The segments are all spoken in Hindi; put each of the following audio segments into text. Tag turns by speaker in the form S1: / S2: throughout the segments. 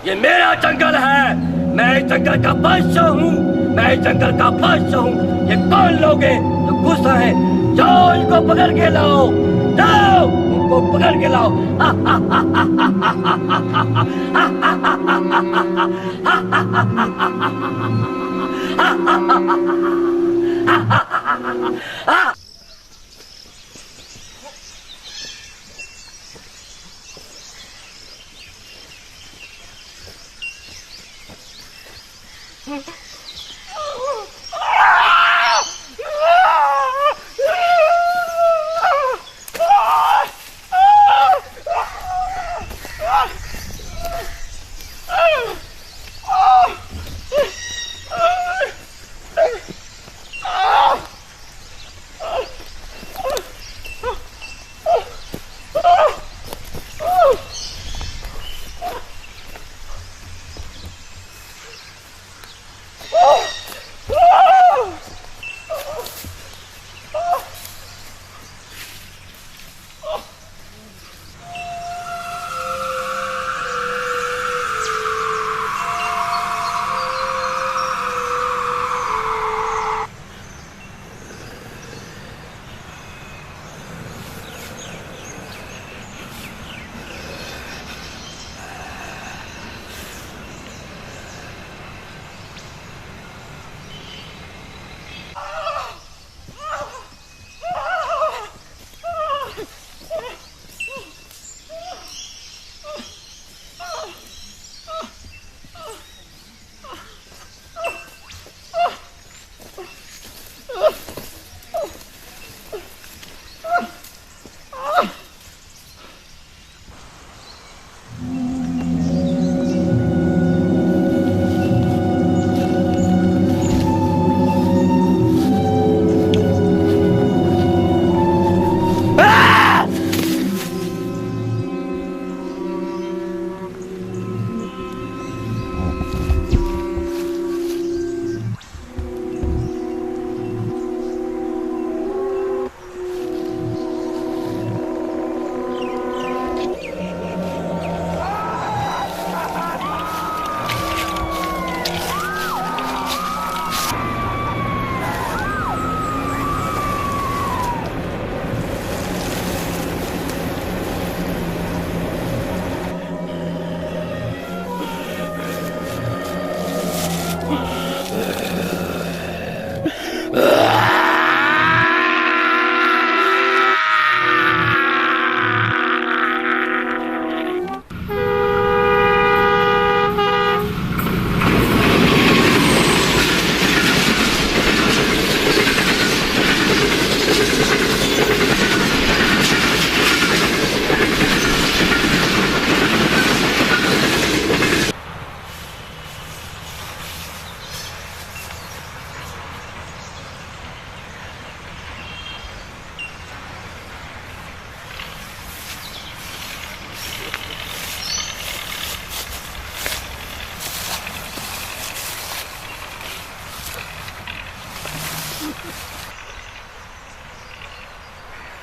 S1: ये मेरा जंगल है, मैं इस जंगल का बादशाह हूँ, मैं इस जंगल का बादशाह हूँ। ये कौन लोग हैं जो गुस्सा है? जाओ इनको पकड़ के लाओ, जाओ इनको पकड़ के लाओ।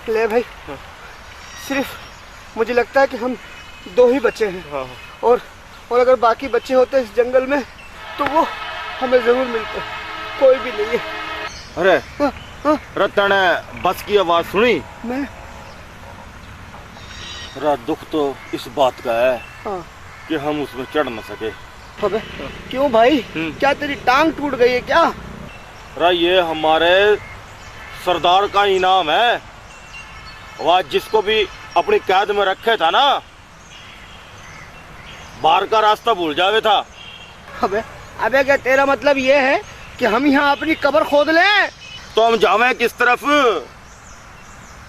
S2: ले भाई, सिर्फ मुझे लगता है कि हम दो ही बच्चे हैं। और अगर बाकी बच्चे होते इस जंगल में तो वो हमें जरूर मिलते। कोई भी नहीं है।
S3: अरे रतन बस की आवाज सुनी?
S2: मैं
S3: दुख तो इस बात का है कि हम उसमें चढ़ न सके।
S2: अबे क्यों भाई, क्या तेरी टांग टूट गई है क्या?
S3: ये हमारे सरदार का इनाम है। वह जिसको भी अपनी कैद में रखे था ना, बाहर का रास्ता भूल जावे था।
S2: अबे क्या तेरा मतलब ये है कि हम यहाँ अपनी कब्र खोद लें?
S3: तो हम जावे किस तरफ?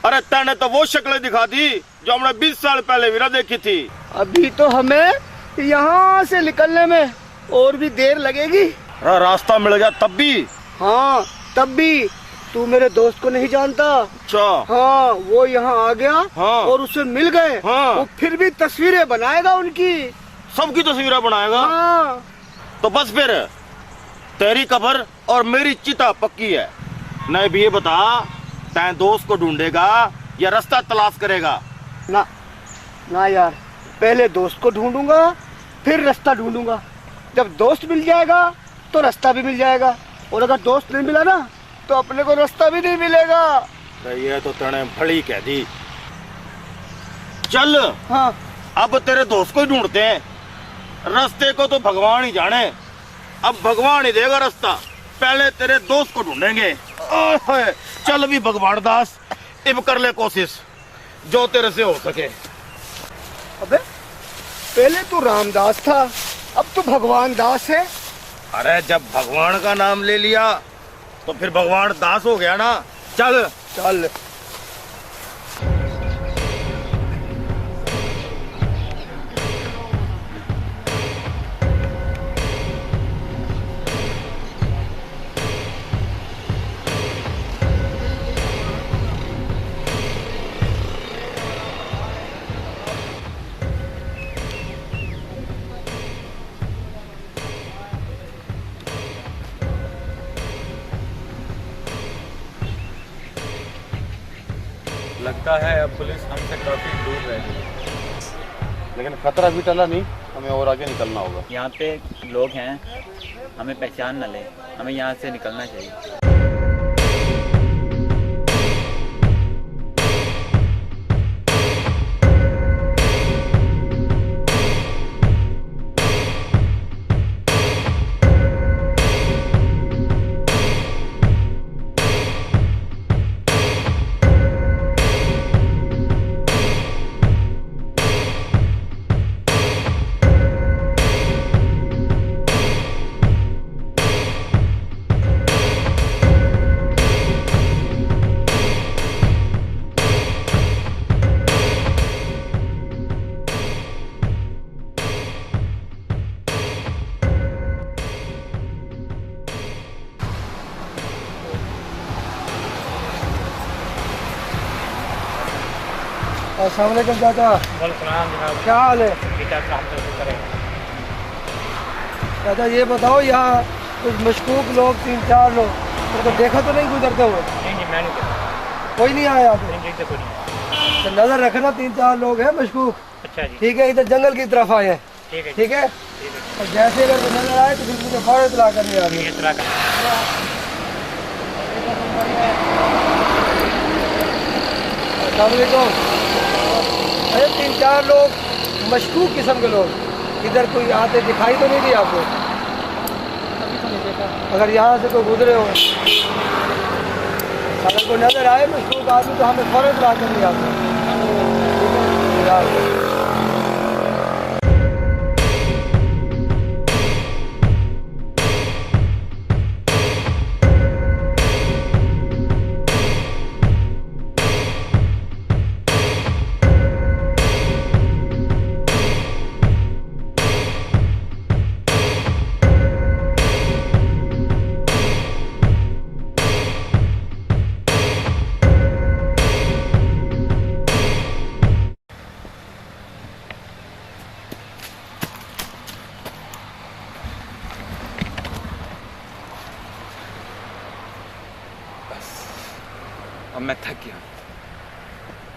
S3: अरे तैने तो वो शक्ल दिखा दी जो हमने 20 साल पहले वीरा देखी थी।
S2: अभी तो हमें यहाँ से निकलने में और भी देर लगेगी।
S3: रास्ता मिल गया तब भी?
S2: हाँ तब भी। तू मेरे दोस्त को नहीं जानता?
S3: अच्छा।
S2: हाँ, वो यहाँ आ गया।
S3: हाँ।
S2: और उससे मिल गए।
S3: हाँ।
S2: वो फिर भी तस्वीरें बनाएगा उनकी,
S3: सबकी तस्वीरें बनाएगा।
S2: हाँ।
S3: तो बस फिर तेरी कब्र और मेरी चिता पक्की है। नहीं भी ये बता, तैं दोस्त को ढूंढेगा या रास्ता तलाश करेगा?
S2: ना यार, पहले दोस्त को ढूंढूंगा, फिर रास्ता ढूंढूंगा। जब दोस्त मिल जाएगा तो रास्ता भी मिल जाएगा, और अगर दोस्त नहीं मिला ना तो अपने को रास्ता भी नहीं मिलेगा।
S3: ये तो तने भली कह दी। चल
S2: हाँ,
S3: अब तेरे दोस्त को ही ढूंढते हैं, रास्ते को तो भगवान ही जाने। अब भगवान ही देगा रास्ता, पहले तेरे दोस्त को ढूंढेंगे। ओए, चल भी भगवान दास, अब कर ले कोशिश जो तेरे से हो सके।
S2: अबे पहले तू रामदास था, अब तो भगवान दास है।
S3: अरे जब भगवान का नाम ले लिया तो फिर भगवान दास हो गया ना। चल
S2: चल।
S4: लगता है अब पुलिस हमसे काफी दूर रहेगी।
S5: लेकिन खतरा भी टला नहीं, हमें और आगे निकलना होगा।
S4: यहाँ पे लोग हैं, हमें पहचान न ले, हमें यहाँ से निकलना चाहिए।
S2: अस्सलाम वालेकुम चाचा, क्या हाल है? चाचा ये बताओ, यहाँ कुछ मशकूक लोग 3-4 लोग तो देखा तो नहीं गुजरते हुए?
S4: नहीं, मैं नहीं देखा।
S2: कोई नहीं आया यहाँ पे?
S4: नहीं देखते कोई नहीं।
S2: तो नजर रखना, 3-4 लोग हैं मशकूक।
S4: अच्छा जी,
S2: ठीक है, इधर जंगल की तरफ आए हैं।
S4: ठीक है,
S2: ठीक है,
S4: ठीक है।
S2: और जैसे अगर कोई नजर आए तो फिर मुझे फौरन इत्तला करनी आ रही है।
S4: इतला का
S2: अरे 3-4 लोग मशकूक किस्म के लोग इधर कोई आते दिखाई तो नहीं दी आपको? अगर यहाँ से कोई गुजरे हो, अगर कोई नजर आए मशकूक आदमी तो हमें फौरन इत्तला करनी आपको।
S6: अब मैं थक गया,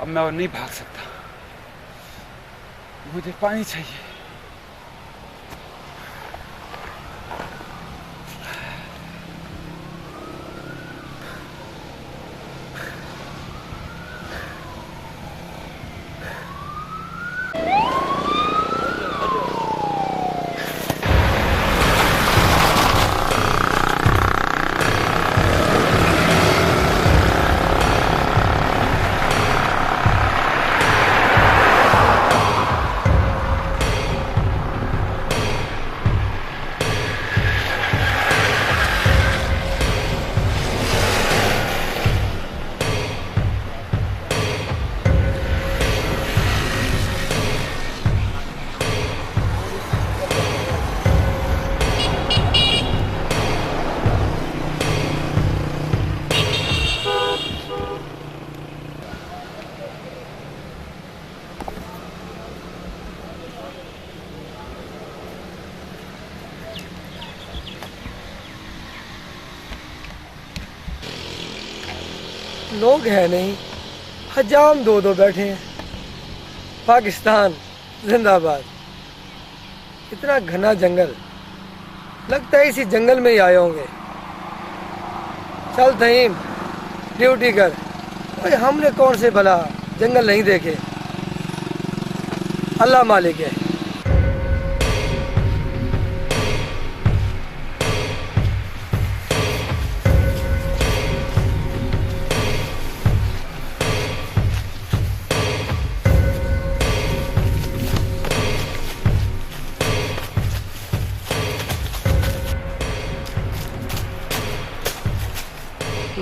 S6: अब मैं और नहीं भाग सकता, मुझे पानी चाहिए। लोग हैं नहीं, हजाम 2-2 बैठे हैं। पाकिस्तान जिंदाबाद।
S7: इतना घना जंगल, लगता है इसी जंगल में ही आए होंगे। चल तहीम, ड्यूटी कर। ओए हमने कौन से भला जंगल नहीं देखे, अल्लाह मालिक है।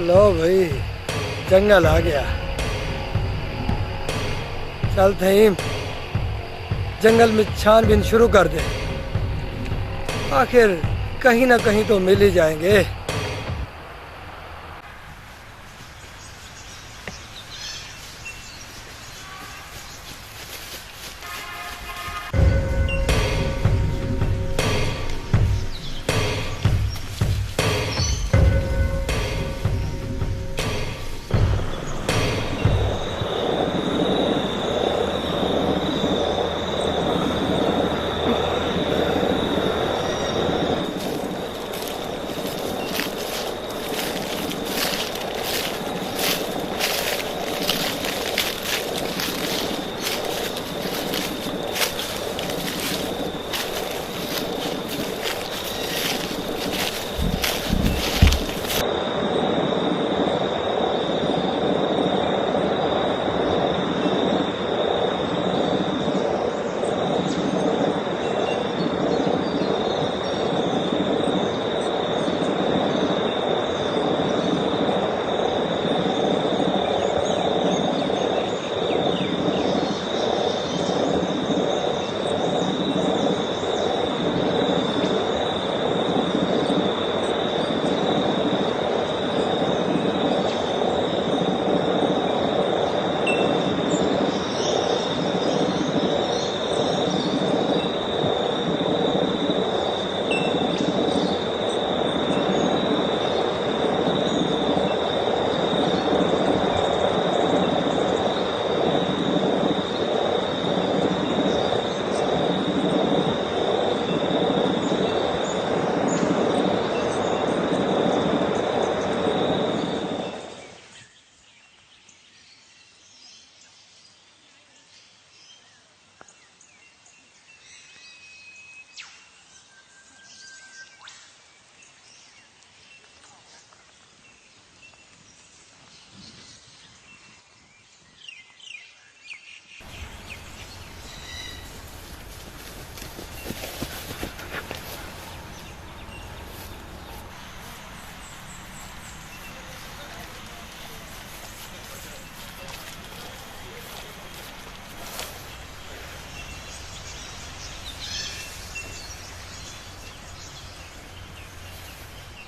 S7: लो भाई, जंगल आ गया। चल तहीम, जंगल में छानबीन शुरू कर दे। आखिर कहीं ना कहीं तो मिल ही जाएंगे।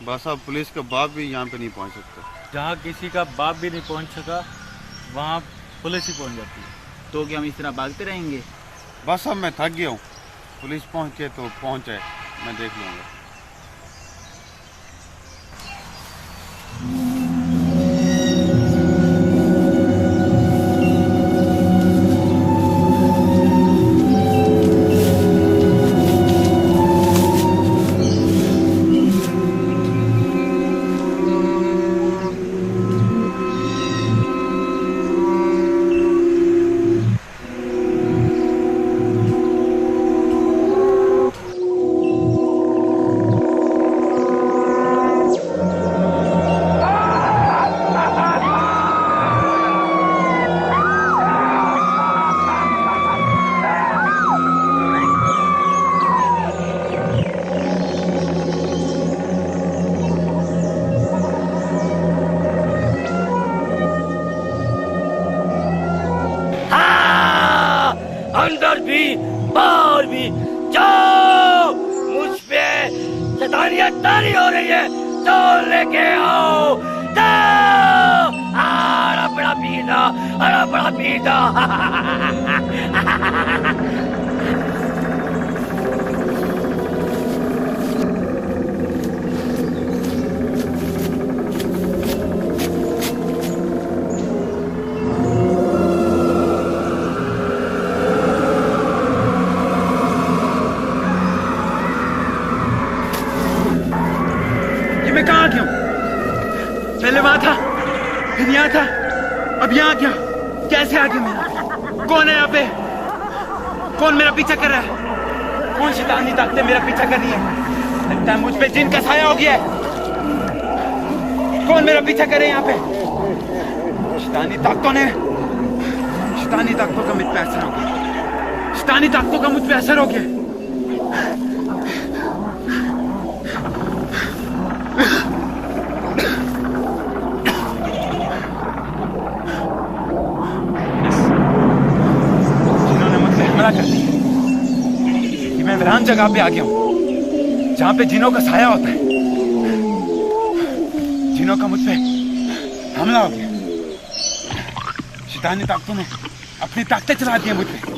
S5: बस अब पुलिस का बाप भी यहाँ पे नहीं पहुँच सकता।
S8: जहाँ किसी का बाप भी नहीं पहुँच सका, वहाँ पुलिस ही पहुँच जाती है।
S4: तो क्या हम इस तरह भागते रहेंगे?
S5: बस अब मैं थक गया हूँ। पुलिस पहुँचे तो पहुँचे, मैं देख लूँगा।
S1: अंदर भी बाहर भी जाओ, मुझ पे शैतानियत तारी हो रही है, तो लेके आओ, जाओ। अरे बड़ा पीना, अरे बड़ा पीना।
S6: पहले वहां था, फिर यहाँ था, अब यहाँ क्या? कैसे आ गया मैं? कौन है यहाँ पे? कौन मेरा पीछा कर रहा है? कौन शैतानी ताकतें मेरा पीछा कर रही है? लगता है मुझ पे जिन का साया हो गया है। कौन मेरा पीछा करे यहाँ पे? शैतानी ताकतों का मुझ पे असर हो गया। शैतानी ताकतों का मुझ पे असर हो गया। जिन्होंने मुझ पे हमला कर दिया कि मैं वीरान जगह पे आ गया हूं जहां पे जिनों का साया होता है। जिनों का मुझ पे हमला हो गया। शैतानी ताकतों ने अपनी ताकतें चला दी हैं मुझ पे।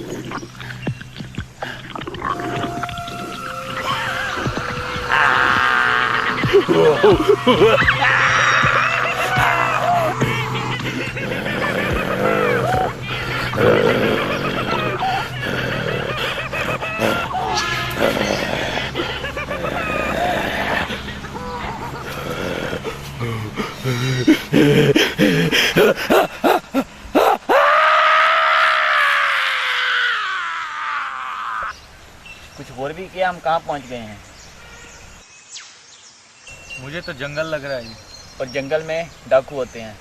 S4: कुछ और भी किया, हम कहाँ पहुँच गए हैं?
S8: मुझे तो जंगल लग रहा है ये।
S4: और जंगल में डाकू होते हैं।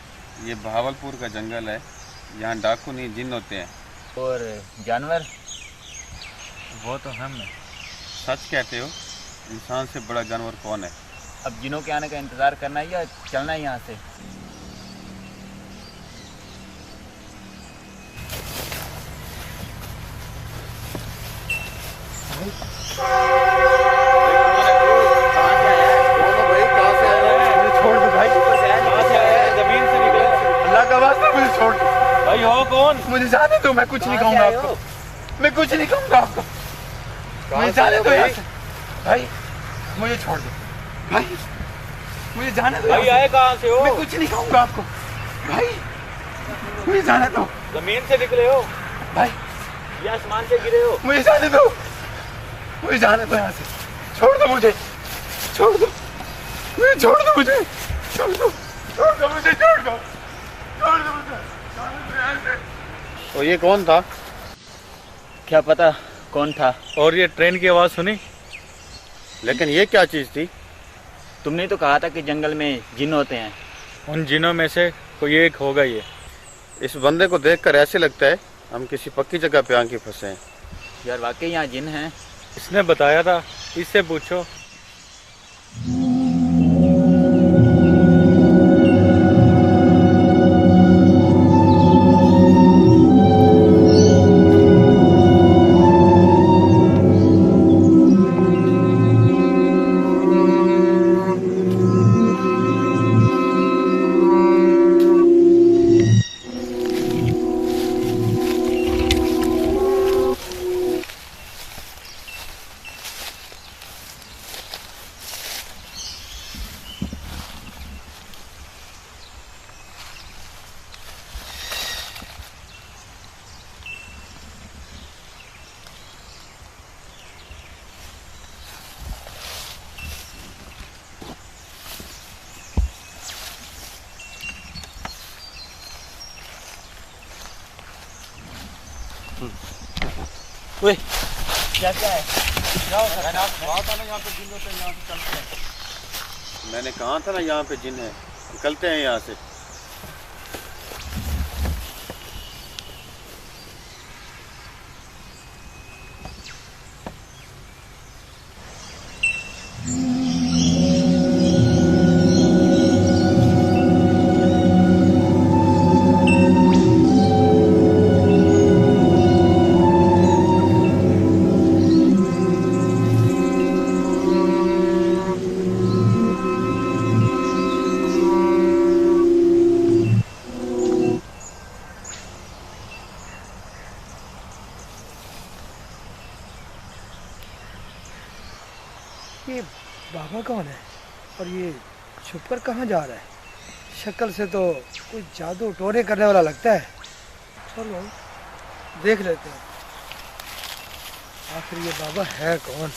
S5: ये भावलपुर का जंगल है, यहाँ डाकू नहीं जिन होते हैं।
S4: और जानवर?
S8: वो तो हम है।
S5: सच कहते हो? इंसान से बड़ा जानवर कौन है?
S4: अब जिनों के आने का इंतजार करना है या चलना है यहाँ से?
S6: छोड़ दो भाई।
S8: जमीन से निकले।
S6: अल्लाह का वास्ता मुझे छोड़ दो
S8: भाई हो कौन?
S6: मुझे जाने दो। मैं कुछ नहीं कहूँगा आपको। मैं कुछ नहीं कहूँगा आपको। मुझे जाने दो यहाँ से। भाई मुझे छोड़ दो भाई। मुझे जाने दो।
S8: भाई आए कहाँ से हो?
S6: मैं कुछ नहीं कहूँगा आपको भाई। मुझे जाने दो।
S8: जमीन से निकले हो
S6: भाई,
S8: या आसमान से गिरे हो?
S6: मुझे जाने दो। मुझे जाने दो यहाँ से। छोड़ दो मुझे। छोड़ दो मुझे। छोड़ दो मुझे। छोड़ दो। छोड़ दो मुझे। छोड़ दो। छोड़ दो मुझे।
S5: तो ये कौन था?
S4: क्या पता कौन था।
S8: और ये ट्रेन की आवाज़ सुनी?
S5: लेकिन ये क्या चीज़ थी?
S4: तुमने तो कहा था कि जंगल में जिन होते हैं।
S8: उन जिनों में से कोई एक होगा ये।
S5: इस बंदे को देखकर ऐसे लगता है हम किसी पक्की जगह पे आके फंसे हैं।
S4: यार वाकई यहाँ जिन हैं।
S8: इसने बताया था, इससे पूछो।
S4: ओए क्या है?
S5: मैंने कहा था ना यहाँ पे जिन है। निकलते हैं यहाँ से।
S7: ये बाबा कौन है और ये छुपकर कहाँ जा रहा है? शक्ल से तो कोई जादू टोने करने वाला लगता है। चलो देख लेते हैं आखिर ये बाबा है कौन।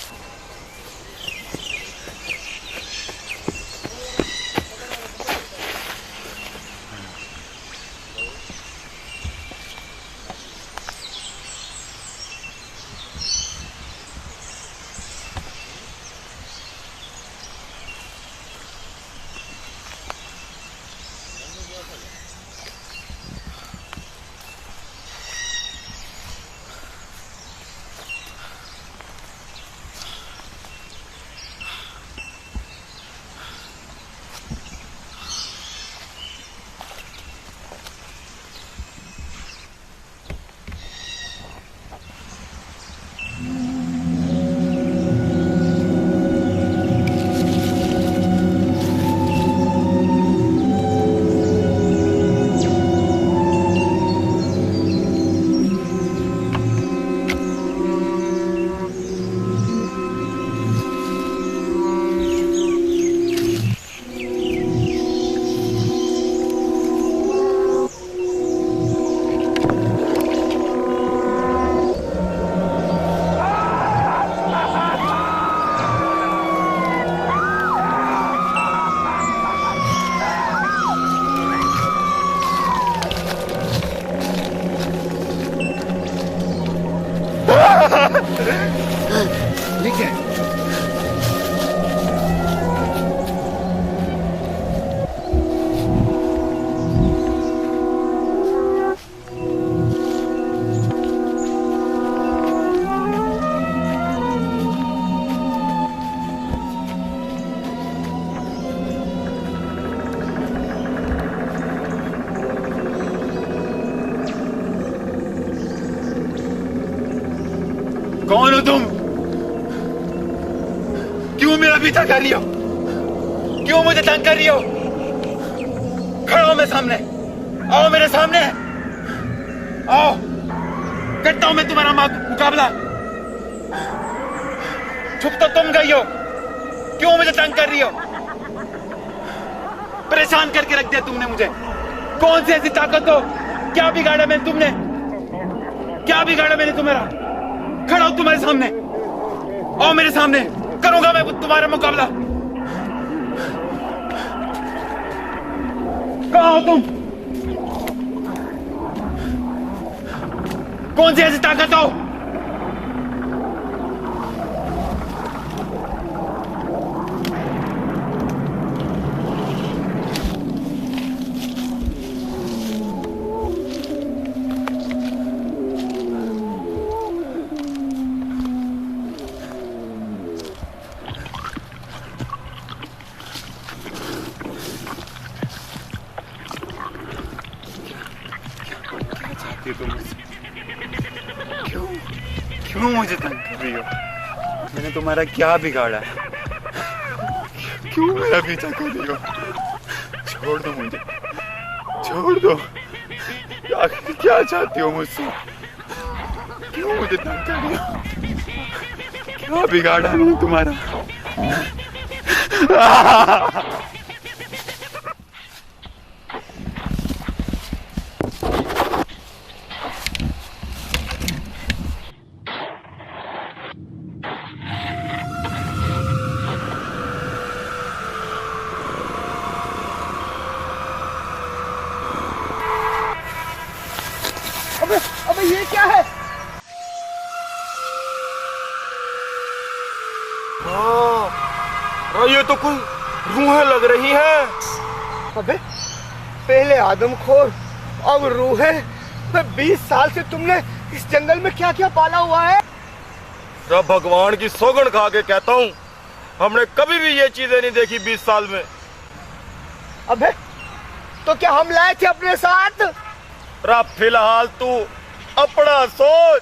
S6: देखते हैं। कौन हो तुम? क्यों मेरा पीछा कर रही हो? क्यों मुझे तंग कर रही हो? खड़ो मेरे सामने, आओ मेरे सामने, आओ, करता हूं मैं तुम्हारा मुकाबला। छुप तो तुम गई हो, क्यों मुझे तंग कर रही हो? परेशान करके रख दिया तुमने मुझे। कौन सी ऐसी ताकत हो? क्या बिगाड़ा मैंने तुमने? क्या बिगाड़ा मैंने तुम्हारा? खड़ा हूं तुम्हारे सामने, आओ मेरे सामने, करूंगा मैं तुम्हारा मुकाबला। कहां हो तुम? कौन सी ऐसी ताकत हो? क्यों मुझे तंग कर रही हो? मैंने तुम्हारा क्या बिगाड़ा है? क्यों मेरा पीछा कर रही हो? छोड़ दो मुझे, छोड़ दो। क्या चाहती हो मुझसे? क्यों मुझे तंग कर रही हो? क्या बिगाड़ा मैंने तुम्हारा?
S2: अबे ये क्या है?
S3: हाँ, ये तो कोई रूहें लग रही हैं।
S2: अबे पहले आदमखोर, अब रूहें। 20 साल से तुमने इस जंगल में क्या क्या पाला हुआ है?
S3: रब भगवान की सौगंध खा के कहता हूँ, हमने कभी भी ये चीजें नहीं देखी 20 साल में।
S2: अबे तो क्या हम लाए थे अपने साथ?
S3: रब फिलहाल तू अपना सोच,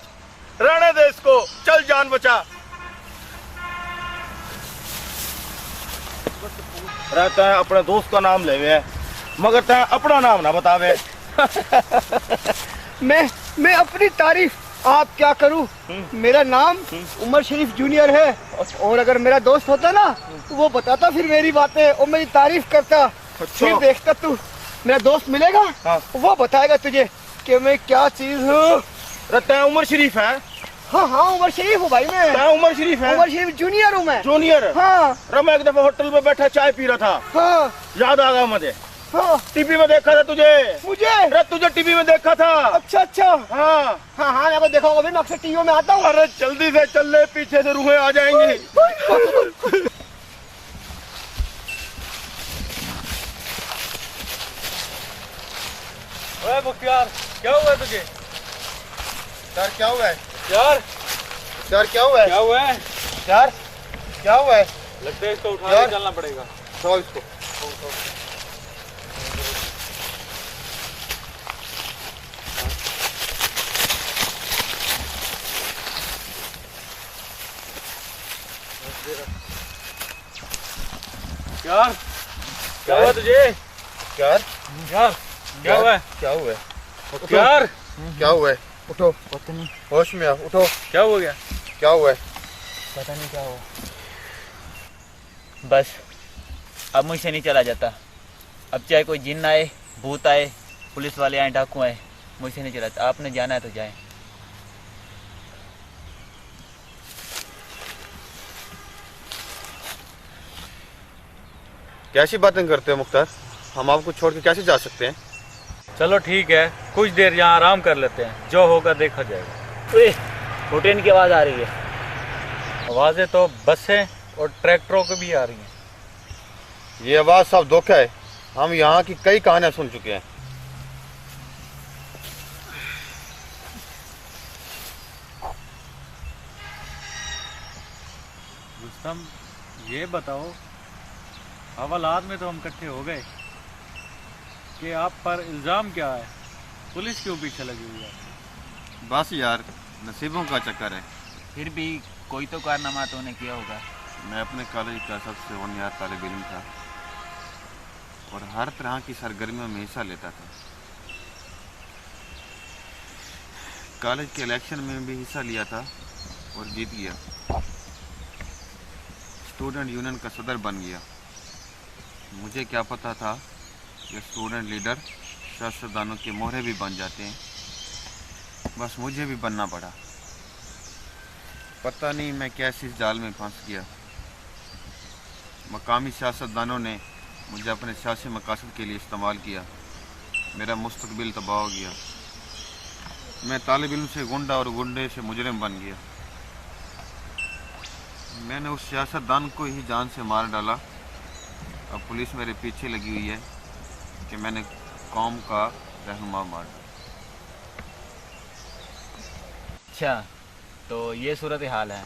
S3: रहने दे इसको, चल जान बचा। रहता है अपने दोस्त का नाम लेवे है, मगर तय अपना नाम ना बतावे।
S2: मैं अपनी तारीफ आप क्या करूं? मेरा नाम उमर शरीफ जूनियर है, और अगर मेरा दोस्त होता ना तो वो बताता फिर मेरी बातें और मेरी तारीफ करता। फिर देखता तू, मेरा दोस्त मिलेगा,
S3: हाँ।
S2: वो बताएगा तुझे कि मैं क्या चीज हूँ।
S3: रहता है उमर शरीफ है।
S2: हाँ हाँ उमर शरीफ हूँ भाई मैं।
S3: तय उमर शरीफ है?
S2: उमर शरीफ जूनियर हूँ मैं।
S3: जूनियर?
S2: हाँ।
S3: मैं एक दफा होटल में बैठा चाय पी रहा था,
S2: हाँ
S3: याद आ गया मुझे।
S2: हाँ।
S3: टीवी में देखा था तुझे।
S2: मुझे?
S3: अरे तुझे टीवी में देखा था।
S2: अच्छा अच्छा।
S3: हाँ
S2: हाँ हाँ मैं देखा होगा, मैं अक्सर टीवी में आता हूँ।
S3: अरे जल्दी से चल ले, पीछे से रूहें आ जाएंगी।
S8: ओए मुख्तार, क्या हुआ है तुझे?
S3: यार क्या हुआ है?
S8: यार
S3: यार क्या हुआ है?
S8: क्या हुआ है?
S3: यार क्या हुआ है?
S8: लगता है इसको उठा
S3: यार।
S8: के चलना पड़ेगा।
S3: सो इसको।
S8: यार क्या हुआ तुझे?
S3: यार
S8: यार क्या हुआ है?
S3: क्या हुआ है?
S8: यार
S3: क्या हुआ है? उठो, होश में आओ, उठो।
S8: क्या हो गया?
S3: क्या हुआ है?
S4: पता नहीं क्या हुआ। बस अब मुझसे नहीं चला जाता। अब चाहे कोई जिन्न आए, भूत आए, पुलिस वाले आए, डाकू आए, मुझसे नहीं चला जाता। आपने जाना है तो जाए।
S3: कैसी बातें करते हो मुख्तार? हम आपको छोड़ के कैसे जा सकते हैं?
S8: चलो ठीक है, कुछ देर यहाँ आराम कर लेते हैं, जो होगा देखा जाएगा।
S4: ओए, घुटन की आवाज आ रही है।
S8: आवाज़ें तो बसें और ट्रैक्टरों की भी आ रही हैं।
S5: ये आवाज़ सब धोखा है। हम यहाँ की कई कहानियां सुन चुके हैं।
S8: रुस्तम, ये बताओ, हवालात में तो हम इकट्ठे हो गए कि आप पर इल्ज़ाम क्या है? पुलिस क्यों पीछे लगी हुई है?
S5: बस यार, नसीबों का चक्कर है।
S4: फिर भी कोई तो कारनामा तो उन्हें किया होगा।
S5: मैं अपने कॉलेज का सबसे होनहार तालिब इल्म था और हर तरह की सरगर्मियों में हिस्सा लेता था। कॉलेज के इलेक्शन में भी हिस्सा लिया था और जीत गया। स्टूडेंट यूनियन का सदर बन गया। मुझे क्या पता था कि स्टूडेंट लीडर सियासतदानों के मोहरे भी बन जाते हैं। बस मुझे भी बनना पड़ा। पता नहीं मैं कैसे इस जाल में फंस गया। मकामी सियासतदानों ने मुझे अपने सियासी मकासद के लिए इस्तेमाल किया। मेरा मुस्तकबिल तबाह हो गया। मैं तालिब इल्म से गुंडा और गुंडे से मुजरिम बन गया। मैंने उस सियासतदान को ही जान से मार डाला। अब पुलिस मेरे पीछे लगी हुई है कि मैंने कौम का रहनुमा मार डाला।
S4: अच्छा, तो ये सूरत हाल है।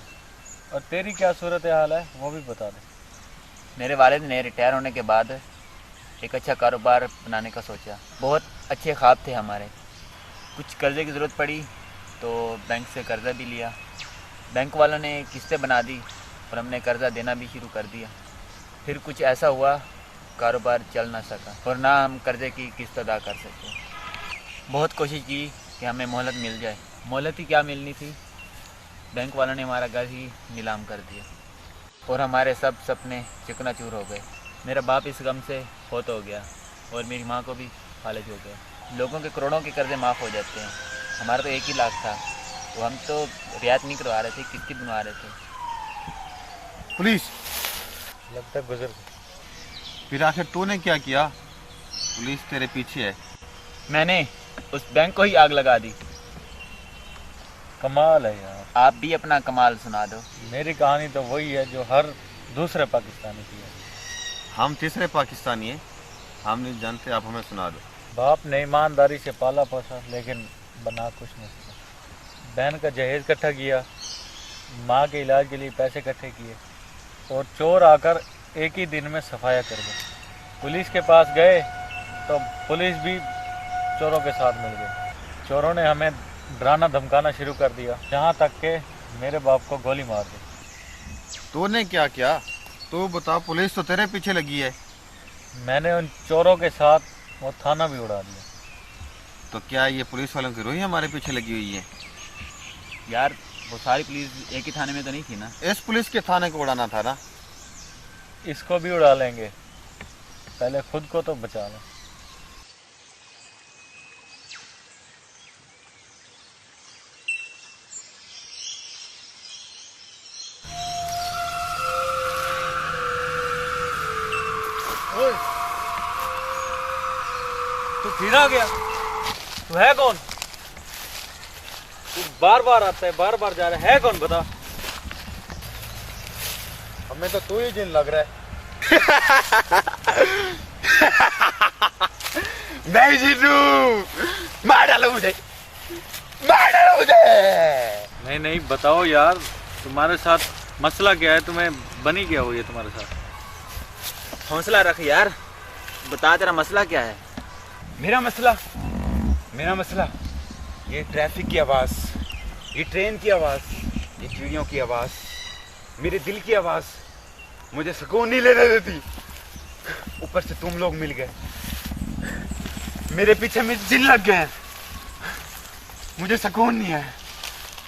S8: और तेरी क्या सूरत हाल है वो भी बता दे।
S4: मेरे वालिद ने रिटायर होने के बाद एक अच्छा कारोबार बनाने का सोचा। बहुत अच्छे ख्वाब थे हमारे। कुछ कर्ज़े की ज़रूरत पड़ी तो बैंक से कर्ज़ा भी लिया। बैंक वालों ने किस्तें बना दी और हमने कर्ज़ा देना भी शुरू कर दिया। फिर कुछ ऐसा हुआ, कारोबार चल ना सका और ना हम कर्ज़े की किस्त अदा कर सके। बहुत कोशिश की कि हमें मोहलत मिल जाए। मोहलत ही क्या मिलनी थी, बैंक वालों ने हमारा घर ही नीलाम कर दिया और हमारे सब सपने चकनाचूर हो गए। मेरा बाप इस गम से फौत हो गया और मेरी माँ को भी फालिज हो गया। लोगों के करोड़ों के कर्ज़े माफ़ हो जाते हैं, हमारा तो 1 ही लाख था, तो हम तो रियायत नहीं करवा रहे थे, किस्ती बनवा रहे थे।
S5: पुलिस,
S8: लगता है गुजर गई।
S5: फिर आखिर तूने क्या किया? पुलिस तेरे पीछे है।
S4: मैंने उस बैंक को ही आग लगा दी।
S8: कमाल है यार।
S4: आप भी अपना कमाल सुना दो।
S8: मेरी कहानी तो वही है जो हर दूसरे पाकिस्तानी की है।
S5: हम तीसरे पाकिस्तानी हैं, हम नहीं जानते, आप हमें सुना दो।
S8: बाप ने ईमानदारी से पाला पोसा लेकिन बना कुछ नहीं सका। बहन का जहेज इकट्ठा किया, माँ के इलाज के लिए पैसे इकट्ठे किए और चोर आकर एक ही दिन में सफाया कर गए। पुलिस के पास गए तो पुलिस भी चोरों के साथ मिल गई। चोरों ने हमें डराना धमकाना शुरू कर दिया, यहाँ तक के मेरे बाप को गोली मार दी।
S5: तूने क्या किया? तू बता, पुलिस तो तेरे पीछे लगी है।
S8: मैंने उन चोरों के साथ वो थाना भी उड़ा दिया।
S5: तो क्या ये पुलिस वालों की रूही हमारे पीछे लगी हुई है?
S4: यार वो सारी पुलिस एक ही थाने में तो नहीं थी ना।
S5: इस पुलिस के थाने को उड़ाना था ना।
S8: इसको भी उड़ा लेंगे, पहले खुद को तो बचा लें। तू फिर आ गया? तू है कौन? तू बार बार आता है, बार बार जा रहा है कौन बता?
S5: हमें तो तू ही जिन लग रहा है।
S3: नहीं जीतू, मार डालो मुझे, मार डालो मुझे।
S8: नहीं नहीं बताओ यार, तुम्हारे साथ मसला क्या है? तुम्हें बनी क्या हुई है तुम्हारे साथ?
S4: हौसला रख यार, बता तेरा मसला क्या है।
S6: मेरा मसला ये ट्रैफिक की आवाज़, ये ट्रेन की आवाज़, ये चिड़ियों की आवाज़, मेरे दिल की आवाज़ मुझे सुकून नहीं लेने देती। ऊपर से तुम लोग मिल गए, मेरे पीछे मेरे दिल लग गए। मुझे सुकून नहीं है,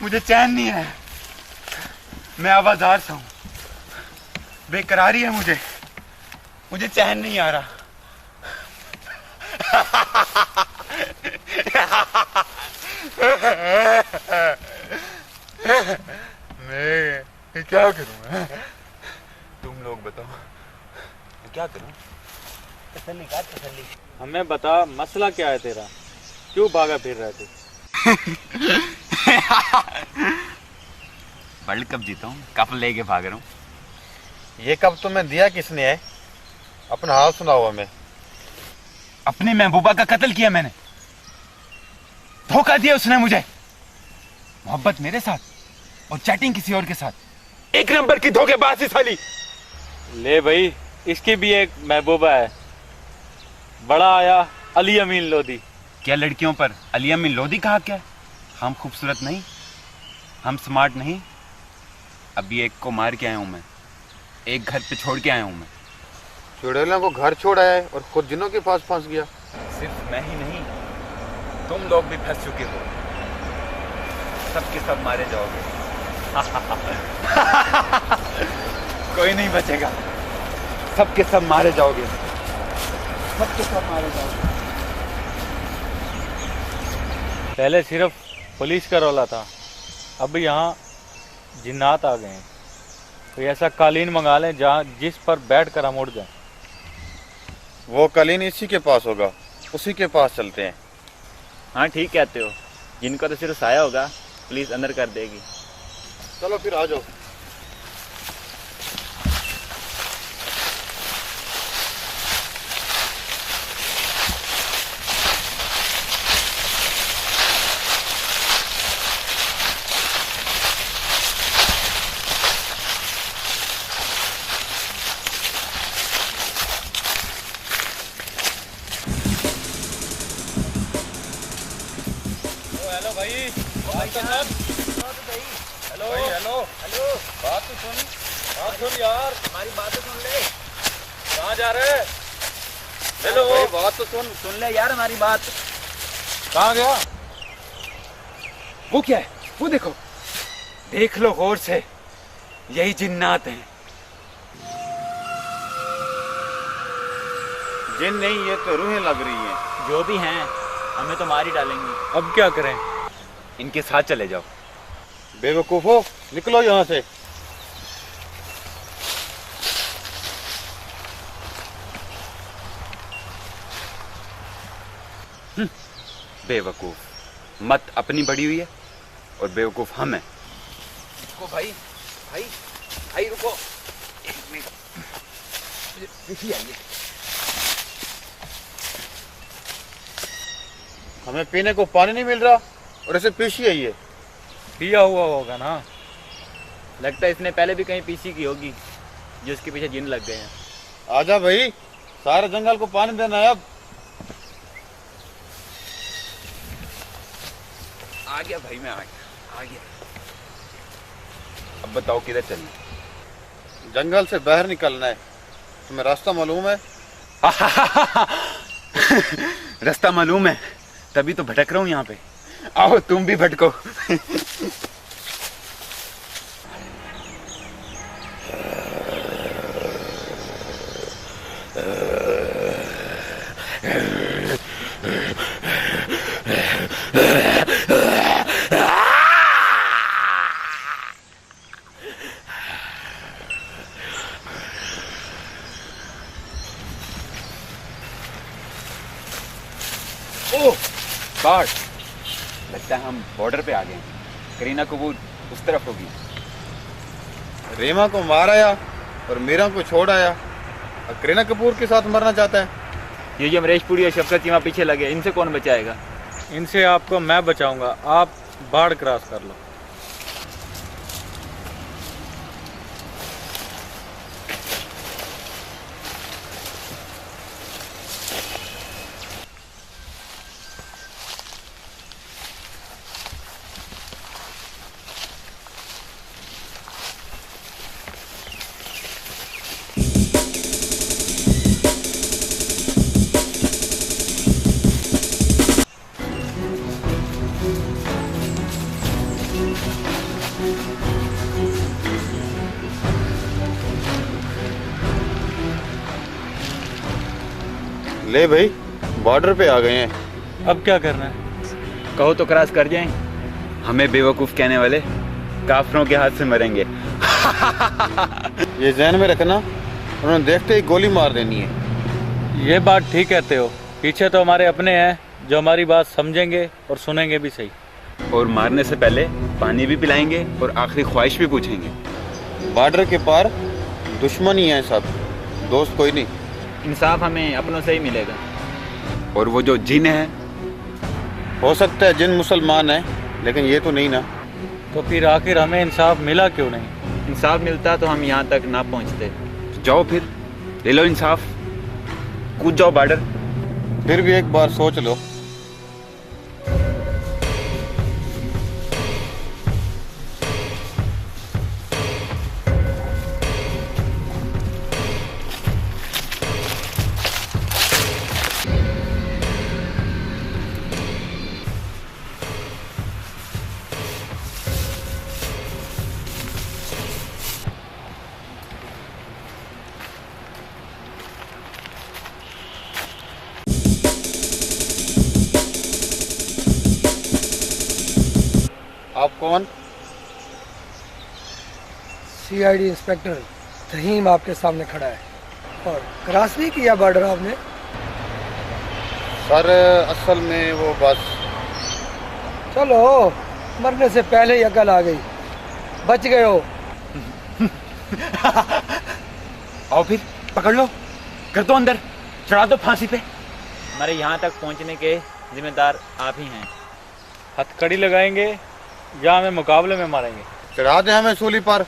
S6: मुझे चैन नहीं है। मैं आवाज़ार सा हूँ, बेकरारी है मुझे चैन नहीं आ रहा। मैं क्या करूं? तुम लोग बताओ, मैं क्या करूं?
S4: तसल्ली का तसल्ली।
S8: हमें बता मसला क्या है तेरा, क्यों भागा फिर रहे थे?
S5: वर्ल्ड कप जीता हूँ, कप लेके भाग रहा हूँ।
S3: ये कप तुम्हें दिया किसने है? अपना हाल सुनाओ हमें।
S6: अपनी महबूबा का कत्ल किया मैंने, धोखा दिया उसने मुझे। मोहब्बत मेरे साथ और चैटिंग किसी और के साथ। एक नंबर की धोखेबाज साली।
S8: ले भाई, इसकी भी एक महबूबा है, बड़ा आया अली अमीन लोधी।
S5: क्या लड़कियों पर अली अमीन लोधी कहा क्या है? हम खूबसूरत नहीं, हम स्मार्ट नहीं। अभी एक को मार के आया हूँ मैं, एक घर पे छोड़ के आया हूँ मैं।
S3: चुड़ैलों को घर छोड़ आया है और खुद जिनों के पास फंस गया।
S5: सिर्फ मैं ही नहीं, तुम लोग भी फंस चुके हो। सबके सब मारे जाओगे।
S6: कोई नहीं बचेगा, सबके सब मारे जाओगे, सबके सब मारे जाओगे।
S8: पहले सिर्फ पुलिस का रौला था, अब यहाँ जिन्नात आ गए हैं। तो ऐसा कालीन मंगा लें जहाँ जिस पर बैठ कर हम उड़ जाएं।
S3: वो कलीन इसी के पास होगा, उसी के पास चलते हैं।
S4: हाँ ठीक कहते हो, जिनका तो सिर्फ साया होगा, पुलिस अंदर कर देगी।
S3: चलो फिर आ जाओ।
S4: सुन ले यार हमारी बात।
S6: कहाँ गया? वो क्या है? वो देखो, देख लो गौर से, यही जिन्नात हैं।
S3: जिन नहीं, ये तो रूहें लग रही हैं।
S4: जो भी हैं हमें तो मार ही डालेंगी।
S8: अब क्या करें?
S5: इनके साथ चले जाओ।
S3: बेवकूफो, निकलो यहाँ से।
S5: बेवकूफ, मत अपनी बड़ी हुई है और बेवकूफ हम हैं।
S6: रुको भाई, भाई भाई रुको, एक मिनट, मुझे पीछे आइए।
S3: हमें पीने को पानी नहीं मिल रहा और ऐसे पीछे आई है।
S8: पिया हुआ होगा ना।
S4: लगता है इसने पहले भी कहीं पीसी की होगी, जो उसके पीछे जिन लग गए हैं।
S3: आजा भाई, सारे जंगल को पानी देना है अब।
S5: आ गया भाई, मैं आ गया। अब बताओ किधर चलना?
S3: जंगल से बाहर निकलना है। तुम्हें रास्ता मालूम है?
S5: रास्ता मालूम है, तभी तो भटक रहा हूँ यहाँ पे। आओ तुम भी भटको। गार्ड, लगता है हम बॉर्डर पे आ गए हैं। करीना कपूर उस तरफ होगी।
S3: रीमा को मार आया और मीरा को छोड़ आया, अब करीना कपूर के साथ मरना चाहता है।
S4: ये जो अमरीश पुरी और शफकत चीमा पीछे लगे, इनसे कौन बचाएगा?
S8: इनसे आपको मैं बचाऊंगा, आप बाढ़ क्रॉस कर लो।
S3: ले भाई, बॉर्डर पे आ गए हैं।
S8: अब क्या करना है?
S5: कहो तो क्रॉस कर जाएं। हमें बेवकूफ कहने वाले काफिरों के हाथ से मरेंगे।
S3: ये ध्यान में रखना, उन्होंने देखते ही गोली मार देनी है।
S8: ये बात ठीक कहते हो, पीछे तो हमारे अपने हैं जो हमारी बात समझेंगे और सुनेंगे भी सही।
S5: और मारने से पहले पानी भी पिलाएंगे और आखिरी ख्वाहिश भी पूछेंगे।
S3: बॉर्डर के पार दुश्मन ही है सब, दोस्त कोई नहीं।
S4: इंसाफ हमें अपनों से ही मिलेगा।
S5: और वो जो जिन है,
S3: हो सकता है जिन मुसलमान है, लेकिन ये तो नहीं ना।
S8: तो फिर आखिर हमें इंसाफ मिला क्यों नहीं?
S4: इंसाफ मिलता तो हम यहाँ तक ना पहुँचते।
S5: जाओ फिर ले लो इंसाफ, कूद जाओ बॉर्डर।
S3: फिर भी एक बार सोच लो। आप कौन?
S7: सीआईडी इंस्पेक्टर रहीम आपके सामने खड़ा है। और क्रॉस नहीं किया बॉर्डर आपने?
S3: सर असल में वो बस।
S7: चलो, मरने से पहले ही अकल आ गई, बच गए हो।
S6: आओ फिर पकड़ लो, कर दो अंदर, चढ़ा दो फांसी पे।
S4: हमारे यहाँ तक पहुँचने के जिम्मेदार आप ही हैं।
S8: हथकड़ी लगाएंगे या हमें मुकाबले में मारेंगे?
S3: चढ़ा दें हमें सूली पर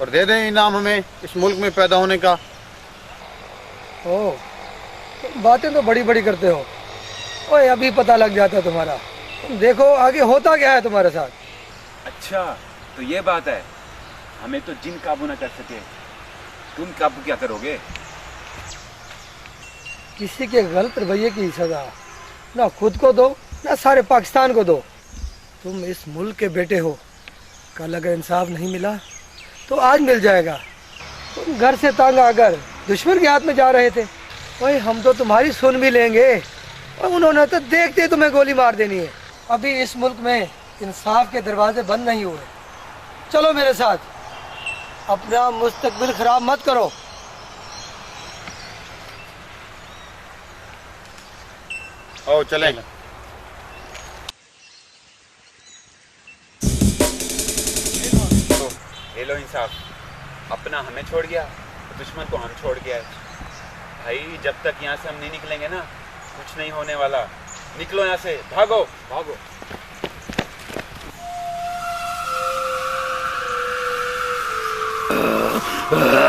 S3: और दे दें इनाम हमें इस मुल्क में पैदा होने का।
S7: ओ, तुम बातें तो बड़ी बड़ी करते हो। ओए, अभी पता लग जाता तुम्हारा। तुम देखो आगे होता क्या है तुम्हारे साथ।
S6: अच्छा तो ये बात है, हमें तो जिन काबू ना कर सके, तुम काबू क्या करोगे?
S7: किसी के गलत रवैये की सजा ना खुद को दो ना सारे पाकिस्तान को दो। तुम इस मुल्क के बेटे हो, कल अगर इंसाफ नहीं मिला तो आज मिल जाएगा। तुम घर से तंग आकर दुश्मन के हाथ में जा रहे थे। भाई हम तो तुम्हारी सुन भी लेंगे, और उन्होंने तो देखते ही तुम्हें गोली मार देनी है। अभी इस मुल्क में इंसाफ के दरवाजे बंद नहीं हुए। चलो मेरे साथ, अपना मुस्तकबिल खराब मत करो।
S3: आओ चलें।
S5: ले लो इंसाफ। अपना हमें छोड़ गया, दुश्मन को हम छोड़ गया है। भाई जब तक यहाँ से हम नहीं निकलेंगे ना, कुछ नहीं होने वाला। निकलो यहाँ से, भागो भागो।
S1: Ah!